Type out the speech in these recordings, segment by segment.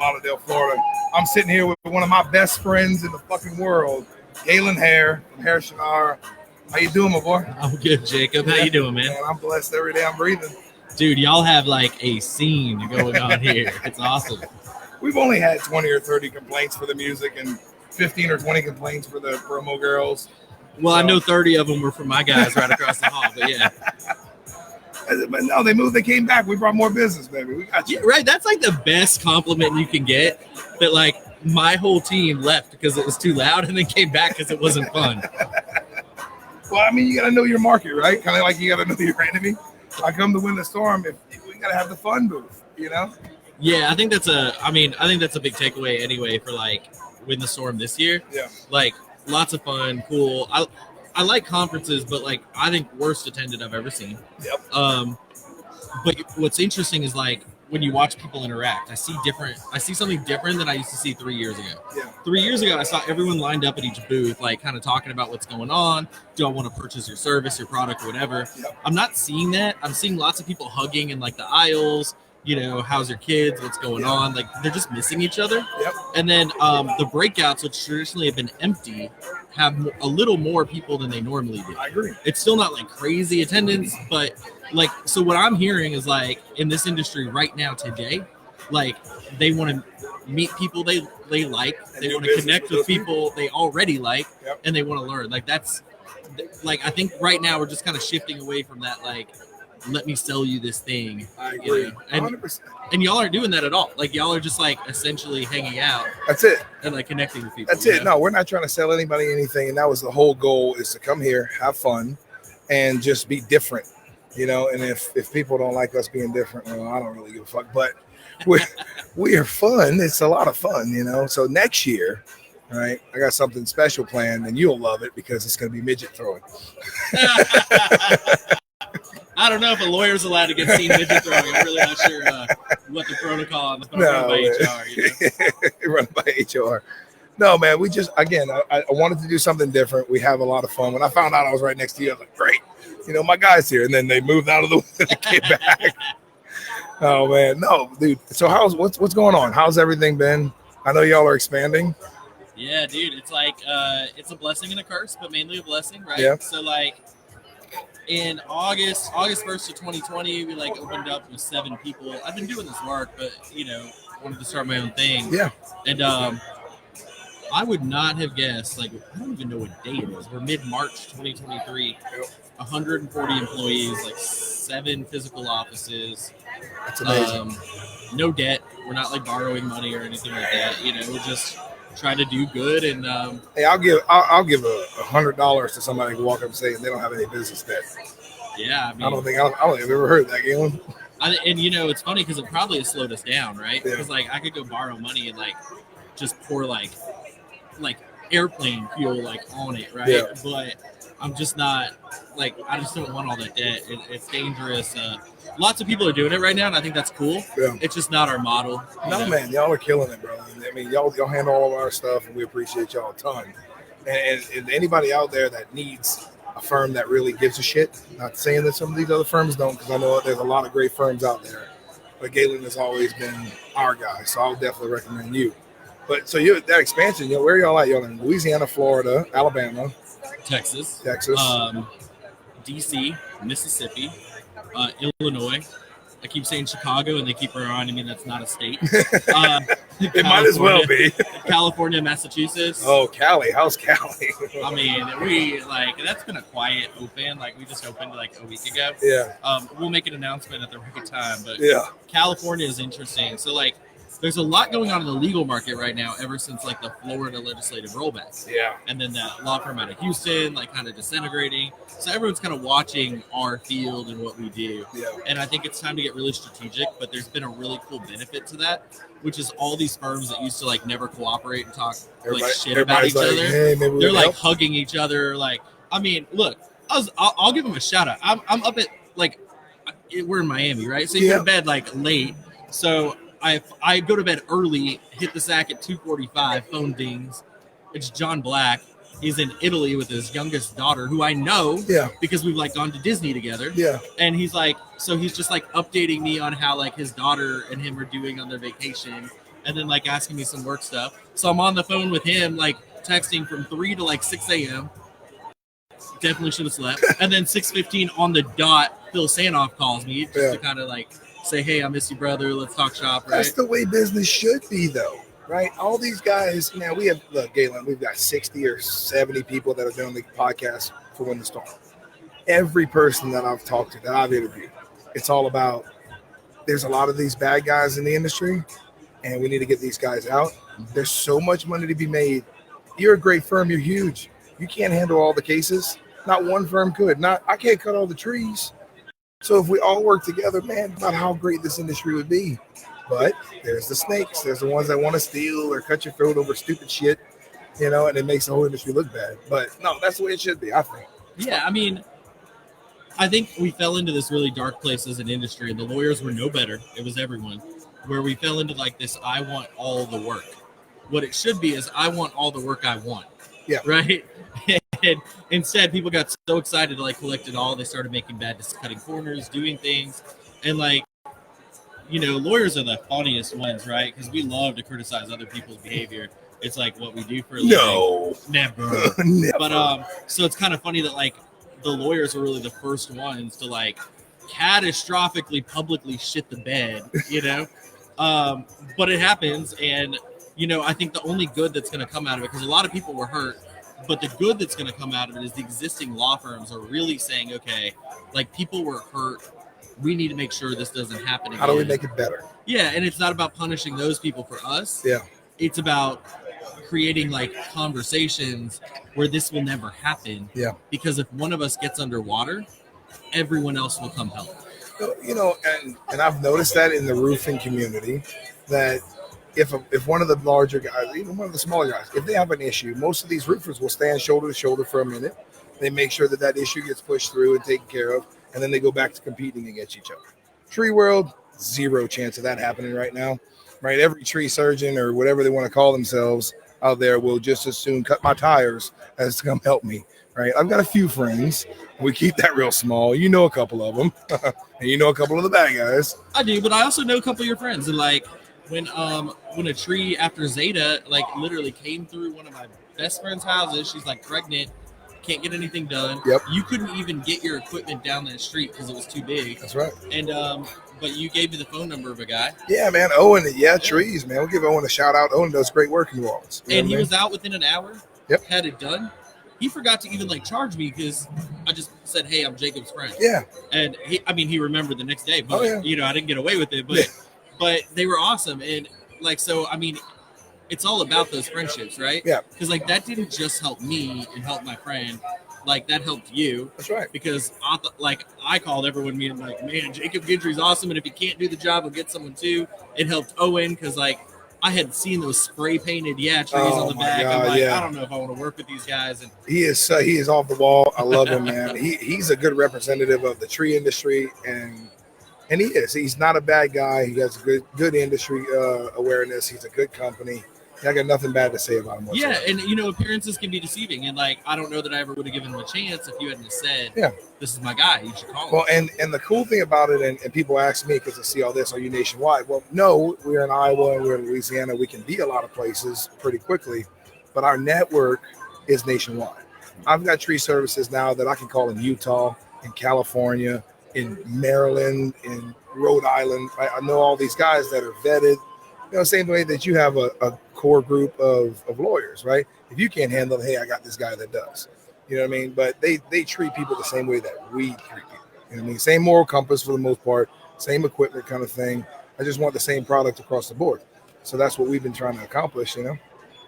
Lauderdale, Florida. I'm sitting here with one of my best friends in the fucking world, Galen Hair from Hair Shinar. How you doing, my boy? I'm good, Jacob. How you doing, man? I'm blessed every day I'm breathing. Dude, y'all have like a scene going on here. It's awesome. We've only had 20 or 30 complaints for the music and 15 or 20 complaints for the promo girls. Well, so. I know 30 of them were from my guys right across the hall, but yeah. But no, they moved. They came back. We brought more business, baby. We got you. Yeah, right. That's like the best compliment you can get. That like my whole team left because it was too loud and then came back because it wasn't fun. Well, I mean, you got to know your market, right? Kind of like you got to know your enemy. I come to win the storm. If we got to have the fun booth, you know? Yeah, I think that's a big takeaway anyway for like Win the Storm this year. Yeah. Like lots of fun, cool. I like conferences, but like I think worst attended I've ever seen. Yep. But what's interesting is like when you watch people interact, I see something different than I used to see 3 years ago. Yeah. 3 years ago, I saw everyone lined up at each booth, like kind of talking about what's going on. Do I want to purchase your service, your product, or whatever? Yep. I'm not seeing that. I'm seeing lots of people hugging in like the aisles. You know, how's your kids? What's going on? Like they're just missing each other. Yep. And then the breakouts, which traditionally have been empty, have a little more people than they normally do. I agree. It's still not like crazy attendance, but like, so what I'm hearing is like in this industry right now today, like they want to meet people they like, they want to connect with people they already like, yep. And they want to learn. Like that's like, I think right now we're just kind of shifting away from that, like, let me sell you this thing. I agree. You know? 100%. And y'all aren't doing that at all. Like y'all are just like essentially hanging out. That's it. And like connecting with people. That's it. No, we're not trying to sell anybody anything. And that was the whole goal, is to come here, have fun, and just be different. You know, and if people don't like us being different, well, I don't really give a fuck. But we are fun. It's a lot of fun, you know. So next year, right, I got something special planned, and you'll love it because it's going to be midget throwing. I don't know if a lawyer's allowed to get seen midget throwing. I'm really not sure what the protocol on the phone run by HR. You know? Run by HR. No, man, we just, again, I wanted to do something different. We have a lot of fun. When I found out I was right next to you, I was like, great. You know, my guy's here. And then they moved out of the way and came back. Oh, man. No, dude. So what's going on? How's everything been? I know y'all are expanding. Yeah, dude. It's like, it's a blessing and a curse, but mainly a blessing, right? Yeah. So, like, in August 1st of 2020, we like opened up with 7 people. I've been doing this work, but you know, wanted to start my own thing. Yeah. And I would not have guessed, like, I don't even know what day it is. We're mid-March 2023. 140 employees, like 7 physical offices. That's amazing. No debt. We're not like borrowing money or anything like that. You know, we're just trying to do good. And hey, I'll give $100 to somebody who walk up and say they don't have any business debt. Yeah, I mean, I don't think I've ever heard that, Galen. And you know, it's funny because it probably has slowed us down, right? Yeah. Because like I could go borrow money and like just pour like airplane fuel like on it, right? Yeah. But I'm just not like, I just don't want all that debt. It's dangerous. Lots of people are doing it right now, and I think that's cool. Yeah. It's just not our model. No, man, y'all are killing it, bro. I mean, y'all handle all of our stuff, and we appreciate y'all a ton. And anybody out there that needs a firm that really gives a shit, not saying that some of these other firms don't, because I know there's a lot of great firms out there, but Galen has always been our guy, so I would definitely recommend you. But so that expansion, where are y'all at? Y'all in Louisiana, Florida, Alabama, Texas, DC, Mississippi, Illinois. I keep saying Chicago, and they keep reminding me that's not a state. It might as well be. California, Massachusetts. Oh, Cali. How's Cali? I mean, that's been a quiet open. Like, we just opened like a week ago. Yeah. We'll make an announcement at the right time. But yeah, California is interesting. So, like, there's a lot going on in the legal market right now ever since, like, the Florida legislative rollback. Yeah. And then that law firm out of Houston, like, kind of disintegrating. So everyone's kind of watching our field and what we do. Yeah. And I think it's time to get really strategic, but there's been a really cool benefit to that, which is all these firms that used to, like, never cooperate and talk, like, shit about each other. Hey, they're, like, hugging each other. Like, I mean, look, I'll give them a shout out. I'm up at, like, we're in Miami, right? So you go to bed, like, late. So I go to bed early, hit the sack at 2:45, phone dings. It's John Black. He's in Italy with his youngest daughter, who I know because we've, like, gone to Disney together. Yeah. And he's like, so he's just, like, updating me on how, like, his daughter and him are doing on their vacation. and then like asking me some work stuff. So I'm on the phone with him, like texting from 3 to like 6 a.m. Definitely should have slept. And then 6:15 on the dot, Phil Sanoff calls me just to kind of like say, hey, I miss you, brother. Let's talk shop, right? That's the way business should be, though, right? All these guys, man, we have, look, Galen, we've got 60 or 70 people that are doing the podcast for Win the Storm. Every person that I've talked to, that I've interviewed, it's all about, there's a lot of these bad guys in the industry, and we need to get these guys out. There's so much money to be made. You're a great firm. You're huge. You can't handle all the cases. Not one firm could. I can't cut all the trees. So if we all work together, man, about how great this industry would be. But there's the snakes. There's the ones that want to steal or cut your throat over stupid shit, you know, and it makes the whole industry look bad. But no, that's the way it should be, I think. Yeah, I mean, I think we fell into this really dark place as an industry, and the lawyers were no better. It was everyone. Where we fell into like this, I want all the work. What it should be is I want all the work I want. Yeah. Right? And instead, people got so excited to like collect it all. They started making bad, cutting corners, doing things. And like, you know, lawyers are the funniest ones, right? Because we love to criticize other people's behavior. It's like what we do for a living. No. Never. Never. But so it's kind of funny that like the lawyers are really the first ones to like catastrophically publicly shit the bed, you know? But it happens. And, you know, I think the only good that's going to come out of it, because a lot of people were hurt, but the good that's going to come out of it is the existing law firms are really saying, okay, like people were hurt. We need to make sure this doesn't happen again. How do we make it better? Yeah, and it's not about punishing those people for us. Yeah. It's about creating like conversations where this will never happen. Yeah. Because if one of us gets underwater, everyone else will come help. You know, and I've noticed that in the roofing community, that if one of the larger guys, even one of the smaller guys, if they have an issue, most of these roofers will stand shoulder to shoulder for a minute. They make sure that issue gets pushed through and taken care of, and then they go back to competing against each other. Tree world, zero chance of that happening right now, right? Every tree surgeon or whatever they want to call themselves out there will just as soon cut my tires as to come help me, right? I've got a few friends. We keep that real small. You know a couple of them, and you know a couple of the bad guys. I do, but I also know a couple of your friends, and like when a tree after Zeta like literally came through one of my best friend's houses, she's like pregnant, can't get anything done. Yep. You couldn't even get your equipment down that street because it was too big. That's right. And but you gave me the phone number of a guy. Yeah, man. Owen. Yeah, trees, man. We'll give Owen a shout out. Owen does great work in New Orleans. And he was out within an hour. Yep. Had it done. He forgot to even like charge me because I just said, "Hey, I'm Jacob's friend." Yeah. And he remembered the next day, but you know, I didn't get away with it. But but they were awesome, and like so, I mean, it's all about those friendships, right? Yeah. Because like that didn't just help me and help my friend. Like that helped you. That's right. Because I called everyone meeting like, man, Jacob Gidry's awesome, and if he can't do the job, I'll get someone too. It helped Owen because like I had seen those spray painted trees on the back. God, I'm like, I don't know if I want to work with these guys. And he is off the wall. I love him, man. He's a good representative of the tree industry, and he is. He's not a bad guy. He has good industry awareness. He's a good company. I got nothing bad to say about him whatsoever. Yeah, and you know, appearances can be deceiving, and like I don't know that I ever would have given him a chance if you hadn't said, this is my guy, you should call him. Well, and the cool thing about it, and people ask me because I see all this, are you nationwide? Well, no, we're in Iowa and we're in Louisiana. We can be a lot of places pretty quickly, but our network is nationwide. I've got tree services now that I can call in Utah, in California, in Maryland, in Rhode Island. I know all these guys that are vetted. You know, same way that you have a core group of lawyers, right? If you can't handle it, hey, I got this guy that does. You know what I mean? But they treat people the same way that we treat people. You know what I mean? Same moral compass for the most part, same equipment kind of thing. I just want the same product across the board. So that's what we've been trying to accomplish, you know?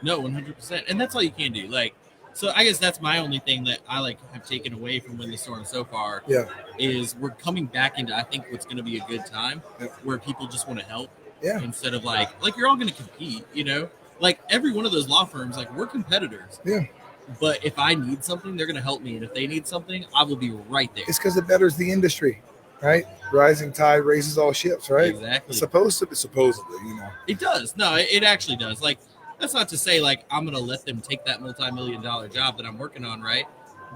No, 100%. And that's all you can do. Like, so I guess that's my only thing that I like have taken away from Win the Storm so far. Yeah. Is we're coming back into, I think, what's going to be a good time where people just want to help. Yeah. Instead of like you're all going to compete, you know, like every one of those law firms, like we're competitors. Yeah. But if I need something, they're going to help me. And if they need something, I will be right there. It's because it betters the industry, right? Rising tide raises all ships, right? Exactly. It's supposedly, you know. It does. No, it actually does. Like, that's not to say like I'm going to let them take that multi-million-dollar job that I'm working on, right?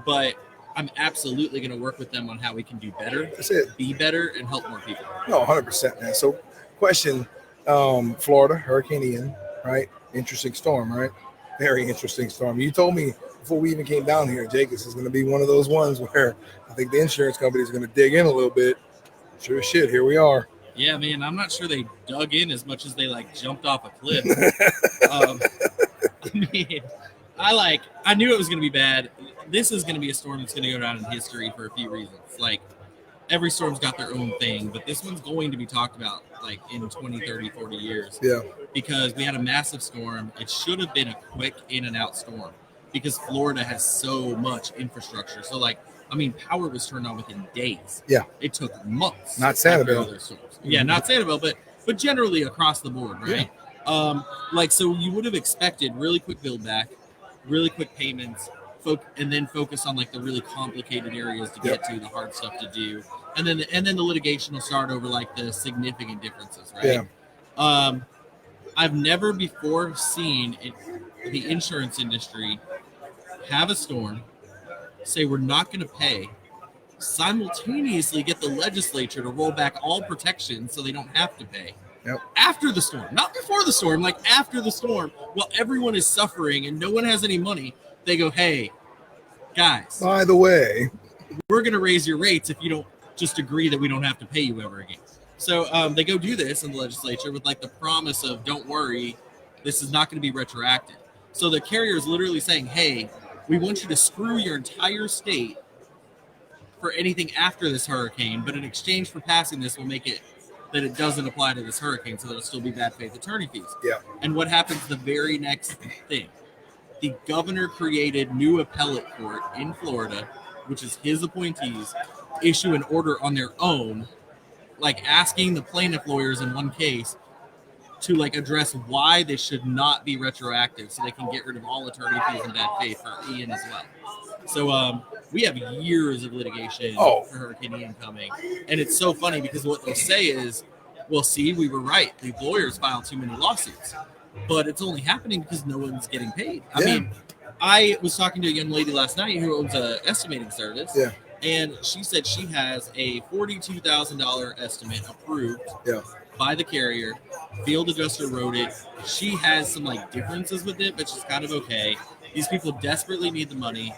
But I'm absolutely going to work with them on how we can do better. That's it. Be better and help more people. No, 100%, man. So question, Florida, Hurricane Ian, right? Interesting storm, right? Very interesting storm. You told me before we even came down here, Jake, this is going to be one of those ones where I think the insurance company is going to dig in a little bit. Sure as shit, here we are. Yeah, man, I'm not sure they dug in as much as they like jumped off a cliff. I mean, I knew it was going to be bad. This is going to be a storm that's going to go down in history for a few reasons. Like, every storm's got their own thing, but this one's going to be talked about like in 20, 30, 40 years. Yeah. Because we had a massive storm. It should have been a quick in and out storm because Florida has so much infrastructure. So, like, I mean, power was turned on within days. Yeah. It took months. Not Sanibel. Mm-hmm. Yeah, not Sanibel, but generally across the board, right? Yeah. Like, so you would have expected really quick build back, really quick payments, and then focus on like the really complicated areas to get to, the hard stuff to do, and then the litigation will start over like the significant differences, right? Yeah. I've never before seen the insurance industry have a storm, say we're not going to pay, simultaneously get the legislature to roll back all protections so they don't have to pay. Yep. After the storm, not before the storm, like after the storm, while everyone is suffering and no one has any money, they go, hey, guys, by the way, we're going to raise your rates if you don't just agree that we don't have to pay you ever again. So they go do this in the legislature with like the promise of, don't worry, this is not going to be retroactive. So the carrier is literally saying, hey, we want you to screw your entire state for anything after this hurricane, but in exchange for passing this, we'll make it that it doesn't apply to this hurricane, so there'll still be bad faith attorney fees. Yeah. And what happens the very next thing? The governor created new appellate court in Florida, which is his appointees, issue an order on their own, like asking the plaintiff lawyers in one case to like address why they should not be retroactive so they can get rid of all attorney fees and bad faith for Ian as well. So we have years of litigation for Hurricane Ian coming. And it's so funny because what they'll say is, well, see, we were right. The lawyers filed too many lawsuits. But it's only happening because no one's getting paid. I mean, I was talking to a young lady last night who owns an estimating service. Yeah. And she said she has a $42,000 estimate approved by the carrier. Field adjuster wrote it. She has some like differences with it, but she's kind of okay. These people desperately need the money.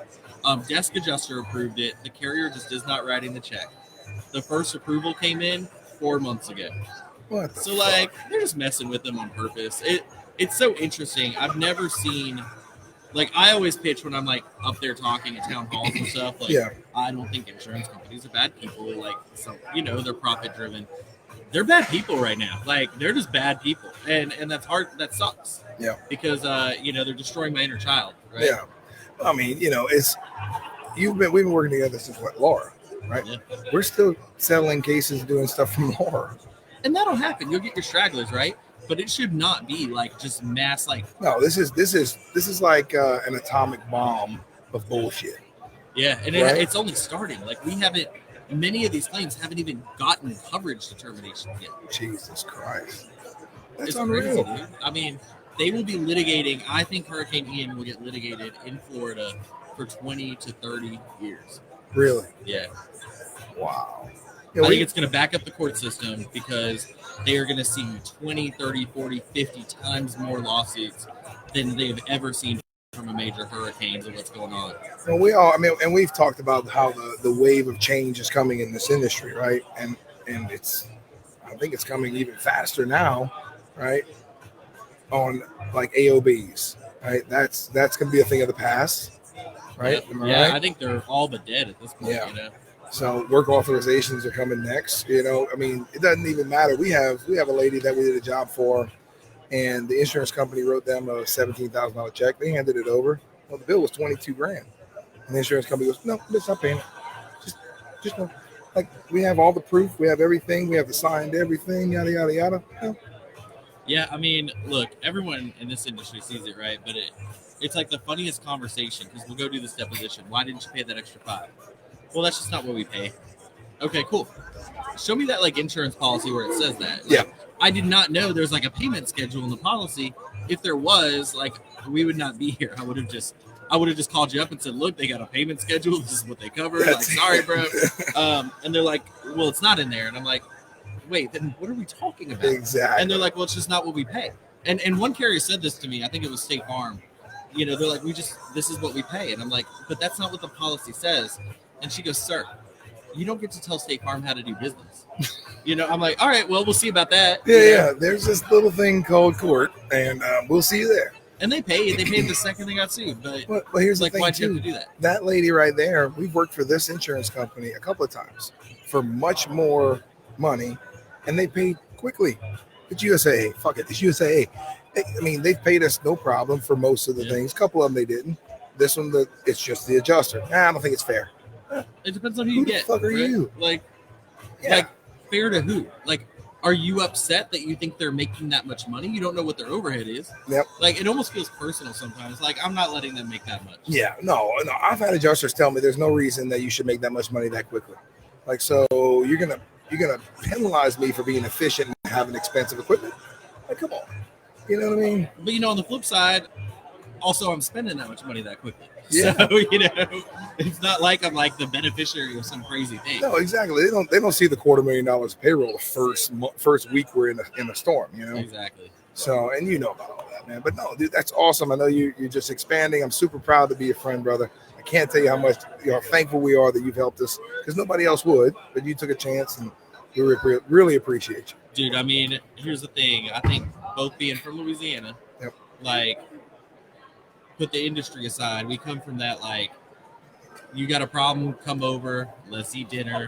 Desk adjuster approved it. The carrier just is not writing the check. The first approval came in 4 months ago. What? So like they're just messing with them on purpose. It's so interesting. I've never seen, like, I always pitch when I'm like up there talking at town halls and stuff. Like, I don't think insurance companies are bad people. Like, so they're profit driven. They're bad people right now. Like, they're just bad people, and that's hard. That sucks. Yeah. Because they're destroying my inner child. Right. Yeah. I mean, we've been working together since Laura, right? Yeah. We're still settling cases, doing stuff from Laura. And that'll happen. You'll get your stragglers, right? But it should not be like just mass like. No, this is like an atomic bomb of bullshit. Yeah, and it's only starting. Like we haven't. Many of these claims haven't even gotten coverage determination yet. Jesus Christ, that's it's unreal. Crazy, dude. I mean, they will be litigating. I think Hurricane Ian will get litigated in Florida for 20 to 30 years. Really? Yeah. Wow. I think it's going to back up the court system because they are going to see 20, 30, 40, 50 times more lawsuits than they've ever seen from a major hurricanes and what's going on. Well, and we've talked about how the wave of change is coming in this industry, right? And I think it's coming even faster now, right? On like AOBs, right? That's going to be a thing of the past, right? Yeah, right? I think they're all but dead at this point, Yeah. So work authorizations are coming next. It doesn't even matter. We have a lady that we did a job for, and the insurance company wrote them a $17,000 check. They handed it over. Well, the bill was $22,000, and the insurance company goes, "No, let's not paying it. Just no. Like we have all the proof, we have everything, we have the signed everything, yada yada yada." No. Yeah, I mean, look, everyone in this industry sees it, right? But it's like the funniest conversation because we'll go do this deposition. Why didn't you pay that extra $5,000? Well, that's just not what we pay. Okay, cool. Show me that like insurance policy where it says that. Like, I did not know there's like a payment schedule in the policy. If there was, like, we would not be here. I would have just called you up and said, look, they got a payment schedule. This is what they cover. Like, sorry, bro. And they're like, well, it's not in there. And I'm like, wait, then what are we talking about? Exactly. And they're like, well, it's just not what we pay. And one carrier said this to me. I think it was State Farm. You know, they're like, this is what we pay. And I'm like, but that's not what the policy says. And she goes, sir, you don't get to tell State Farm how to do business. You know, I'm like, all right, well, we'll see about that. Yeah. There's this little thing called court, and we'll see you there. And they paid the second they got sued. But here's like, the thing, why'd you too. have to do that? That lady right there, we've worked for this insurance company a couple of times for much more money, and they paid quickly. It's USAA. Fuck it. It's USAA. I mean, they've paid us no problem for most of the things. A couple of them they didn't. This one, it's just the adjuster. I don't think it's fair. It depends on who you get. Who the fuck are you? Like fair to who? Like, are you upset that you think they're making that much money? You don't know what their overhead is. Yep. Like, it almost feels personal sometimes. Like, I'm not letting them make that much. Yeah. No. I've had adjusters tell me there's no reason that you should make that much money that quickly. Like, so you're gonna penalize me for being efficient and having expensive equipment? Like, come on. You know what I mean? But, you know, on the flip side, also I'm spending that much money that quickly. Yeah. So, you know, it's not like I'm like the beneficiary of some crazy thing. No, exactly. They don't see the $250,000 payroll the first week we're in a storm, you know? Exactly. So, and you know about all that, man. But no, dude, that's awesome. I know you're just expanding. I'm super proud to be a friend, brother. I can't tell you how much thankful we are that you've helped us, because nobody else would, but you took a chance, and we really appreciate you. Dude, I mean, here's the thing. I think both being from Louisiana, like, put the industry aside. We come from that, like, you got a problem, come over, let's eat dinner,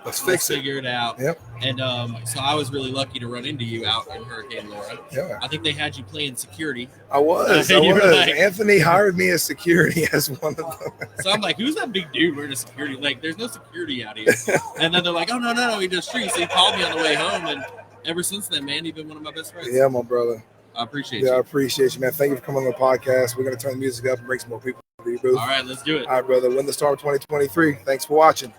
let's figure it out. Yep. And so I was really lucky to run into you out in Hurricane Laura. Yeah. I think they had you playing security. I was. Like, Anthony hired me as security as one of them. So I'm like, who's that big dude wearing a security? Like, there's no security out here. And then they're like, oh, no, he does streets. So he called me on the way home, and ever since then, man, you've been one of my best friends. Yeah, my brother. I appreciate you. Yeah, I appreciate you, man. Thank you for coming on the podcast. We're going to turn the music up and bring some more people to your booth. All right, let's do it. All right, brother. Win the Storm 2023. Thanks for watching.